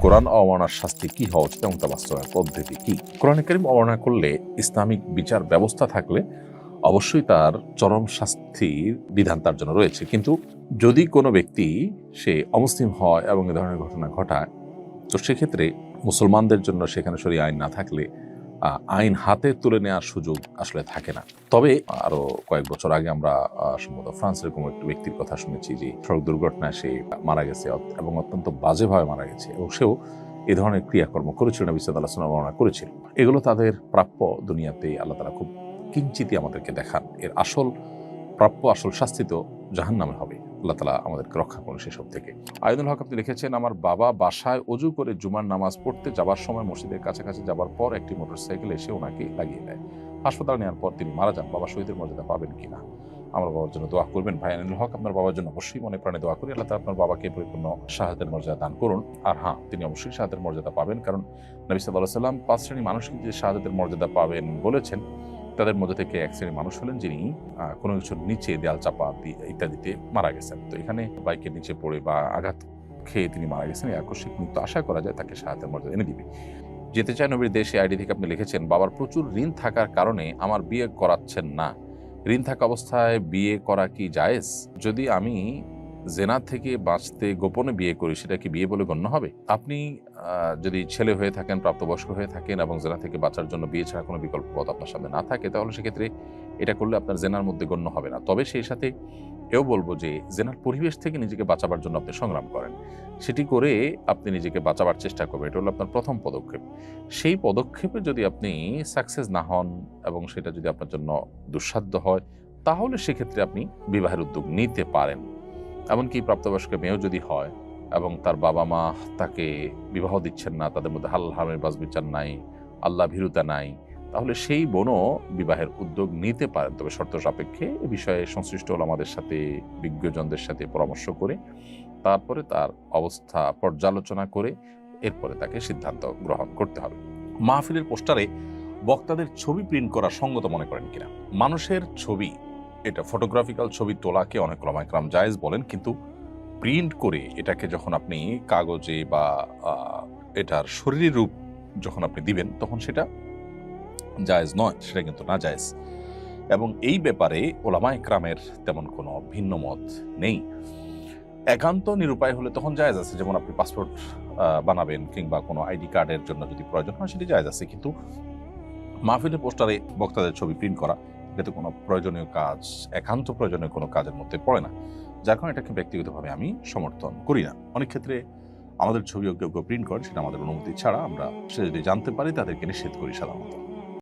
কোরআন অবমাননার শাস্তি কি হওয়া উচিত এবং তা বাস্তবায়নের পদ্ধতি কি? কোরআন কারীম অবমাননা করলে ইসলামিক বিচার ব্যবস্থা থাকলে অবশ্যই তার চরম শাস্তির বিধান তার জন্য রয়েছে। কিন্তু যদি কোনো ব্যক্তি সে অমুসলিম হয় এবং এ ধরনের ঘটনা ঘটায়, তো সেক্ষেত্রে মুসলমানদের জন্য সেখানে শরীয়ত আইন না থাকলে আইন হাতে তুলে নেওয়ার সুযোগ আসলে থাকে না। তবে আরো কয়েক বছর আগে আমরা সম্ভবত ফ্রান্সের কোনো একটি ব্যক্তির কথা শুনেছি যে সড়ক দুর্ঘটনায় সে মারা গেছে এবং অত্যন্ত বাজেভাবে মারা গেছে, এবং সেও এই ধরনের ক্রিয়াকর্ম করেছিল, নবী সাল্লাল্লাহু আলাইহি ওয়াসাল্লাম বর্ণনা করেছিল। এগুলো তাদের প্রাপ্য দুনিয়াতে আল্লাহ তাআলা খুব কিঞ্চিতই আমাদেরকে দেখান। এর আসল প্রাপ্য আসল শাস্তি তো জাহান্নামে হবে। আল্লাহ তাআলা আমাদেরকে রক্ষা করুন সেসব থেকে। আইনুল হক আপনি লিখেছেন, আমার বাবা বাসায় অজু করে জুমার নামাজ পড়তে যাবার সময় মসজিদের কাছাকাছি যাবার পর একটি মোটরসাইকেল এসে ওনাকে লাগিয়ে দেয়। হাসপাতালে নেওয়ার পর তিনি মারা যান। বাবা শহীদের মর্যাদা পাবেন কিনা? আমার বাবার জন্য দোয়া করবেন। ভাই আইনুল হক, আপনার বাবার জন্য অবশ্যই মনে প্রাণে দোয়া করি। আল্লাহ তাআলা আপনার বাবাকে পরিপূর্ণ শাহাদাতের মর্যাদা দান করুন। আর হ্যাঁ, তিনি অবশ্যই শাহাদাতের মর্যাদা পাবেন, কারণ নবী সাল্লাল্লাহু আলাইহি ওয়াসাল্লাম 5 শ্রেণীর মানুষকে যে শাহাদাতের মর্যাদা পাবেন বলেছেন, তাদের মধ্যে থেকে এক শ্রেণীর মানুষ হলেন যিনি কোনো কিছুর নিচে দেয়াল চাপা ইত্যাদিতে মারা গেছেন। তো এখানে বাইকের নিচে পড়ে বা আঘাত খেয়ে তিনি মারা গেছেন, এই আকস্মিক মৃত্যু আশা করা যায় তাকে শাহাদাতের মর্যাদা এনে দিবে। যেতে চায় নবীর দেশে আইডি থেকে আপনি লিখেছেন, বাবার প্রচুর ঋণ থাকার কারণে আমার বিয়ে করাচ্ছেন না। ঋণ থাকা অবস্থায় বিয়ে করা কি জায়েজ? যদি আমি জেনা থেকে বাঁচতে গোপনে বিয়ে করি, সেটা কি বিয়ে বলে গণ্য হবে? আপনি যদি ছেলে হয়ে থাকেন, প্রাপ্তবয়স্ক হয়ে থাকেন এবং জেনা থেকে বাঁচার জন্য বিয়ে ছাড়া কোনো বিকল্প পথ আপনার সামনে না থাকে, তাহলে সেক্ষেত্রে এটা করলে আপনার জেনার মধ্যে গণ্য হবে না। তবে সেই সাথে এও বলবো যে জেনার পরিবেশ থেকে নিজেকে বাঁচাবার জন্য আপনি সংগ্রাম করেন, সেটি করে আপনি নিজেকে বাঁচাবার চেষ্টা করবেন। এটা হলো আপনার প্রথম পদক্ষেপ। সেই পদক্ষেপে যদি আপনি সাকসেস না হন এবং সেটা যদি আপনার জন্য দুঃসাধ্য হয়, তাহলে সেক্ষেত্রে আপনি বিবাহের উদ্যোগ নিতে পারেন। এমনকি প্রাপ্তবয়স্ক মেয়েও যদি হয় এবং তার বাবা মা তাকে বিবাহ দিচ্ছেন না, তাদের মধ্যে হালাল হারামের বাছবিচার নাই, আল্লাহ ভীরুতা নাই, তাহলে সেই বোনও বিবাহের উদ্যোগ নিতে পারেন। তবে শর্ত সাপেক্ষে এ বিষয়ে সংশ্লিষ্ট ওলামাদের সাথে, বিজ্ঞজনদের সাথে পরামর্শ করে তারপরে তার অবস্থা পর্যালোচনা করে এরপরে তাকে সিদ্ধান্ত গ্রহণ করতে হবে। মাহফিলের পোস্টারে বক্তাদের ছবি প্রিন্ট করা সঙ্গত মনে করেন কিনা? মানুষের ছবি, এটা ফটোগ্রাফিক্যাল ছবি তোলাকে অনেক ওলামা ইকরাম জায়েজ বলেন, কিন্তু প্রিন্ট করে এটাকে যখন আপনি কাগজে বা এটার শরীরী রূপ যখন আপনি দিবেন, তখন সেটা জায়েজ নয়, সেটা কিন্তু না জায়েজ। এবং এই ব্যাপারে ওলামা ইকরামের তেমন কোনো ভিন্ন মত নেই। একান্ত নিরুপায় হলে তখন জায়েজ আছে, যেমন আপনি পাসপোর্ট বানাবেন কিংবা কোনো আইডি কার্ডের জন্য যদি প্রয়োজন হয়, সেটি জায়েজ আছে। কিন্তু মাহফিলের পোস্টারে বক্তাদের ছবি প্রিন্ট করা, এটা কোনো প্রয়োজনীয় কাজ, একান্ত প্রয়োজনীয় কোনো কাজের মধ্যে পড়ে না, যার কারণে এটাকে ব্যক্তিগতভাবে আমি সমর্থন করি না। অনেক ক্ষেত্রে আমাদের ছবি কেউ প্রিন্ট করেন, সেটা আমাদের অনুমতি ছাড়া আমরা সে যদি জানতে পারি তাদেরকে নিষেধ করি সাধারণত।